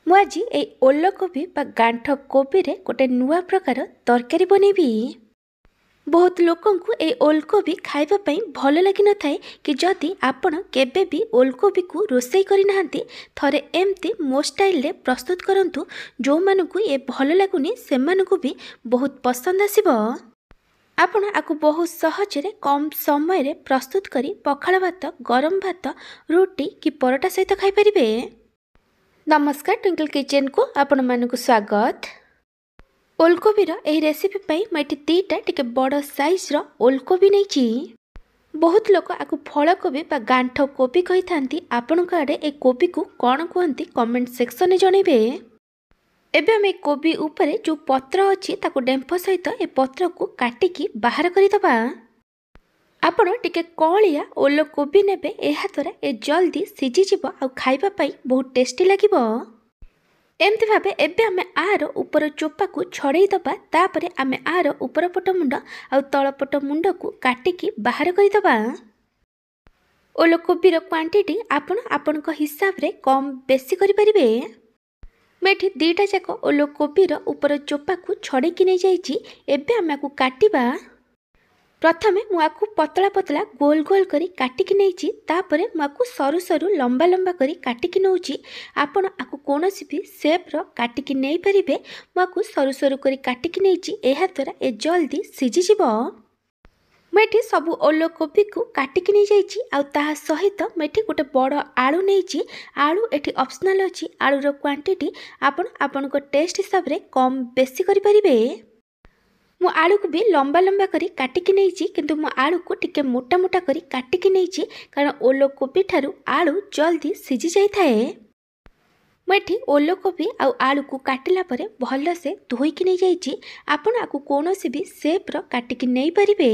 ମୁଁ ଆଜି ଏଇ ଓଲକୋବି ବା ଗାଣ୍ଠ କୋବିରେ ଗୋଟେ ନୂଆ ପ୍ରକାର ତରକାରୀ ବନେଇବି। ବହୁତ ଲୋକଙ୍କୁ ଏଇ ଓଲକୋବି ଖାଇବା ପାଇଁ ଭଲ ଲାଗିନଥାଏ କି ଯଦି ଆପଣ କେବେ ବି ଓଲକୋବିକୁ ରୋଷେଇ କରିନାହାନ୍ତି ଥରେ ଏମିତି ମୋ ଷ୍ଟାଇଲରେ ପ୍ରସ୍ତୁତ କରନ୍ତୁ। ଯେଉଁମାନଙ୍କୁ ଏ ଭଲ ଲାଗୁନି ସେମାନଙ୍କୁ ବି ବହୁତ ପସନ୍ଦ ଆସିବ। ଆପଣ ଆକୁ ବହୁତ ସହଜରେ କମ୍ ସମୟରେ ପ୍ରସ୍ତୁତ କରି ପଖାଳ ଭାତ, ଗରମ ଭାତ, ରୁଟି କି ପରଟା ସହିତ ଖାଇପାରିବେ। नमस्कार ट्विंकल किचन को आपण मानक स्वागत। ओलकोबीर एही रेसिपी पाई मैं दीटा टिके बड़ साइज रो ओलकोबी नहीं। बहुत लोग आकु फलकोबी बा गांठ कोबी कही थांती। आपणक आडे ए कोबी को कौन कहती कमेंट सेक्शन में जनइबे। एबे हम ए कोबी उपरे जो पत्र अच्छी ताको डेंफ सहित ए पत्र को काटिकी बाहर करदबा। आपण टिके कलिया ओलो कोबी नेबे, एहा द्वारा ए जल्दी सीझीजिव आ खाइबा पाई बहुत टेस्टी लागिबो। एमती भाबे एबे आमे आर ऊपर चोपा को छड़ेई दबा। तापरे आमे आर ऊपर पट मुंड आ तळ पट मुंड को काटिकी बाहर करदबा। ओलो कोबीर क्वांटिटी आपण आपणक हिसाब रे कम बेसी करि परिबे। मेठी दीटा जाक ओलो कोबीर ऊपर चोपा को छड़ेकी नै जाईची। एबे आमे आकु काटिबा। प्रथमे मुआकु पतला पतला गोल गोल करी काटिकी नैची। तापरे मुआकु सरु सरु लंबा लंबा करी काटिकी नौची। आपण आकु कोनोसी भी शेप रो काटिकी नै परिबे। मुआकु सरु सरु करी काटिकी नैची। एहा द्वारा ए जल्दी सीझी जिवो। मेठी सबु ओलो कोबी को काटिकी नै जाईची आ ताहा सहित मेठी गोटे बड़ आलू नैची। आलू एठी ऑप्शनल अछि। आलू रो क्वांटिटी आपण आपनको टेस्ट हिसाब रे कम बेसी करि परिबे। मु आलू को भी लंबा लंबा करी काटिकी नैची, किंतु मु आलू को टिके मोटा मोटा करी काटिकी नैची कारण ओलो कोबी ठारू आलू जल्दी सीझी जाई थाए। मेठी ओलो कोबी आ आलू को काटिला परे भल से धोईकी नै जाईची। आपण आकु कोनोसी भी शेप रो काटिकी नै परिबे।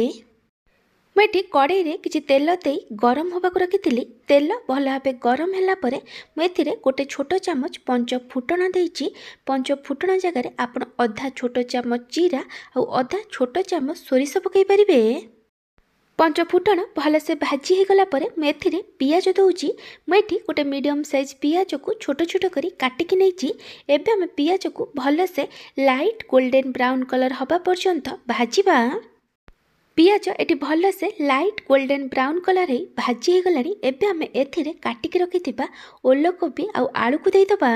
मेठी कड़ाई रे किछि तेल देई गरम होबा को रखिथिली। तेल भल भाबे गरम होला परे मेथिरे गोटे छोट चामच पंच फुटण देइची। पंच फुटण जगह रे आपण अधा छोट चामच जीरा आ अधा छोट चामच सोरिष पकई परिबे। पंच फुटण भल से भाजी हे गला परे मेथिरे पियाज दउची। मेठी गोटे मीडियम साइज पियाज को छोट छोट करी काटिकी नैची। एबे हम पियाज को भल से लाइट गोल्डन ब्राउन कलर हबा पर्यंत भाजीबा। पियाज एटी भल से लाइट गोल्डन ब्राउन कलर ही भाजी हे गलानी। एबे हम एथिरे काटिकी रखिथिबा ओलो कोबी आ आलू को देई दबा।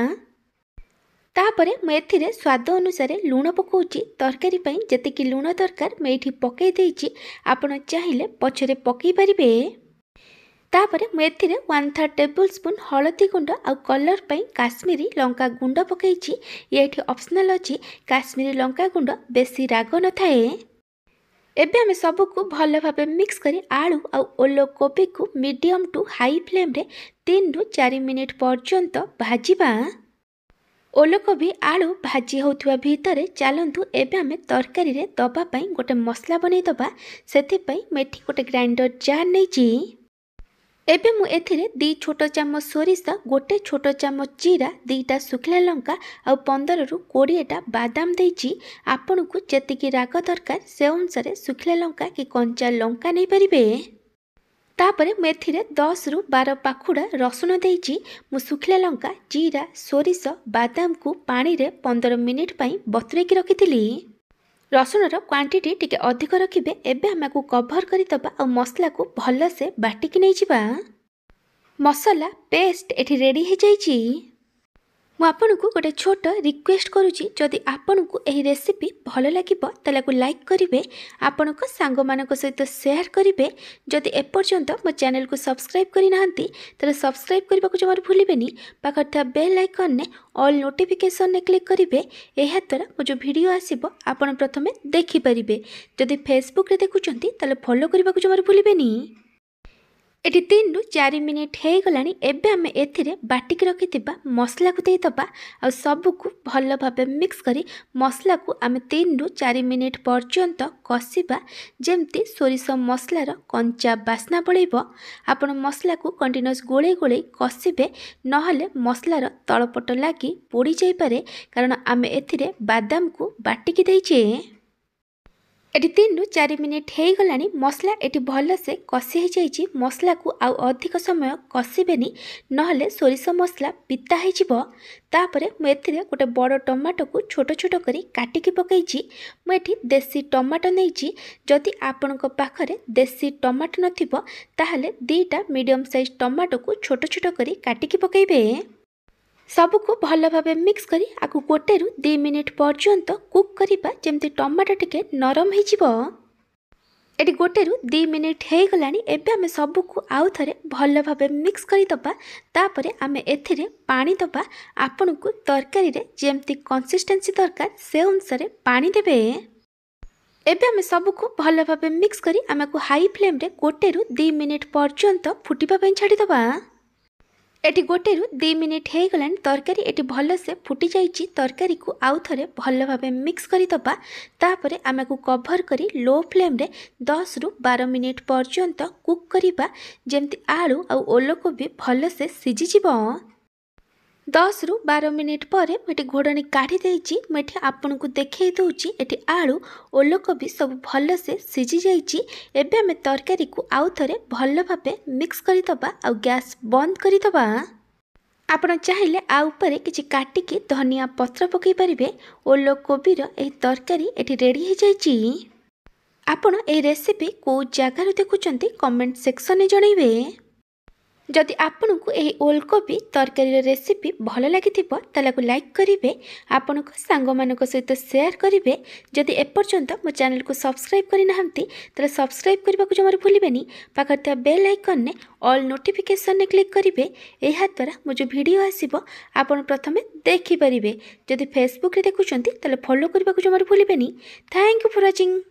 तापरे मैं एथिरे स्वाद अनुसार लूण पकाउची। तरकारी पई जतिकी लूण दरकार मैं एठी पकई देइची। आपण चाहिले पछरे पकई परिबे। तापरे मैं एथिरे 1/3 टेबल स्पून हळदी गुंड आ कलर पई काश्मीरी लंका गुंड पकईची। ये एठी ऑप्शनल अछि। काश्मीरी लंका गुंड बेसी राग न थाए। एबे हमें सबको भल भाबे मिक्स करी आलू आ ओलो कोबी को मीडियम टू हाई फ्लेम रे 3 रु 4 मिनिट पर्यंत भाजीबा। ओलो कोबी आलू भाजी होथुवा भितरे चलंतु एबे हमें तरकारी रे दबा पई गोटे मसला बनै दबा। सेति पई मेठी गोटे ग्राइंडर जार नैची। एबे मु एथिरे 2 छोट चामच सोरिष, गोटे छोट चामच जीरा, 2टा सुखला लंका आ 15 रु 20 टा बादाम देइची। आपण को जतिकी राग दरकार से अनुसार सुखला लंका कि कंचा लंका नै परिबे। तापरे मेथिरे 10 रु 12 पाखुड़ा रसुण देइची। मु सुखला लंका, जीरा, सोरिष, बादाम को पानी रे 15 मिनिट पई बतुरेकी रखिथिली। रसुण रो क्वांटिटी टिके अधिक रखिबे। एबे हमको कवर करी दबा आ मसला को भल से बाटिकी नै जिबा। मसला पेस्ट एठी रेडी हे जाईची। मु आपनको गोटे छोट रिक्वेस्ट करूची, जदि आपनको एही रेसिपी भल लागिबो तले को लाइक करिवे, आपनको सांग मानक सहित शेयर करिवे। जदि एपर्यंत मो चैनल को सब्सक्राइब करि नाहंती तले सब्सक्राइब करबा को जमार भूलिबेनी। पाखर था बेल आइकन ने ऑल नोटिफिकेशन ने क्लिक करिवे। एहा द्वारा मो जो वीडियो आसीबो आपण प्रथमे देखि परिबे। जदि फेसबुक रे देखुचंती तले फॉलो करबा को जमार भूलिबेनी। एटी 3 रु 4 मिनिट हे गलानी। एबे हमें एथिरे बाटिकी रखिथिबा मसला को देई दबा आ सब को भल भाबे मिक्स करी मसला को आमे 3 रु 4 मिनिट पर्यंत कसिबा। जेमती सोरिष मसलार कंचा बास्ना पड़ेबो। आपण मसला को कंटिन्यूअस गोले गोले कसिबे, नहले मसलार तळपट लागी पोड़ी जाई पारे कारण आमे एथिरे बादाम को बाटिकी देइछे। एटी 3 रु 4 मिनिट हो गलानी मसला एटी भल से कषि हो जाइए। मसला को आउ अधिक समय कषिबेनी नहले सोरिष मसला पिता हो। तापर मुझे गोटे बड़ टमाटो को छोट छोट करी काटिकी पकई। मुझे देसी टमाटो नहीं। जदि आपण पाखरे देसी टमाटो नथिबो ताहले 2टा मीडियम साइज टमाटो को छोट छोट करी काटिकी पकेबे। सबको भल भाव मिक्स करी आकु 1 रु 2 मिनिट पर्यंत कुक करिबा जेमती टमाटो टिके नरम हो जिवो। एटी 1 रु 2 मिनिट हो गलानी। एबे आमे सबको आउ थरे भल भाव मिक्स करी दबा। तापरे आमे एथिरे पानी दबा। आपन को तरकारी रे जेमती कंसिस्टेंसी दरकार से अनुसार पानी देबे। एबे आमे सबको भल भाव मिक्स करी आमे को हाई फ्लेम रे 1 रु 2 मिनिट पर्यंत फुटिबा पई छाडी दबा। एटी 1 रु 2 मिनिट हो गलानी। तरकारी एटी भल से फुटी जाइए। तरकारी को आउ थरे भल भाव मिक्स करी दबा। तापरे आमे को कवर करी लो फ्लेम रे 10 रु 12 मिनिट पर्यंत कुक करिबा जेमती आलू आ ओलकोबी भल से सिझी जिवो। 10 रु 12 मिनिट पर मुझे घोड़नी काढ़ी देइछि। मुझे आपन को देखै दउछि एटी आलू ओलकोबी सब भल से सिझी जाइछि। एबे आमे तरकारी को आउ थरे भल भाबे मिक्स करी दबा आ गैस बंद करी दबा। आपण चाहिले आ ऊपर किछि काटिकी धनिया पत्र पकई परिबे। ओलकोबी रो एही तरकारी एटी रेडी हो जाइछि। आपण एही रेसिपी को जगार देखुचंती कमेंट सेक्शन में जणाइबे। जदि आपन को यही ओलकोबी तरकारी रेसिपी भल लगी लाइक करेंगे। आपण सांग मान सहित शेयर करेंगे। जदि एपर्यंत मो चैनल को सब्सक्राइब करना सब्सक्राइब करने को जमार भूलें। पाखर बेल आइकन ने ऑल नोटिफिकेशन ने क्लिक करेंगे। यह द्वारा मो जो वीडियो आसीबो आपण प्रथमे देखि परिबे। जदि फेसबुक रे देखुचंती फॉलो करने को जमार भूलें। Thank you for watching.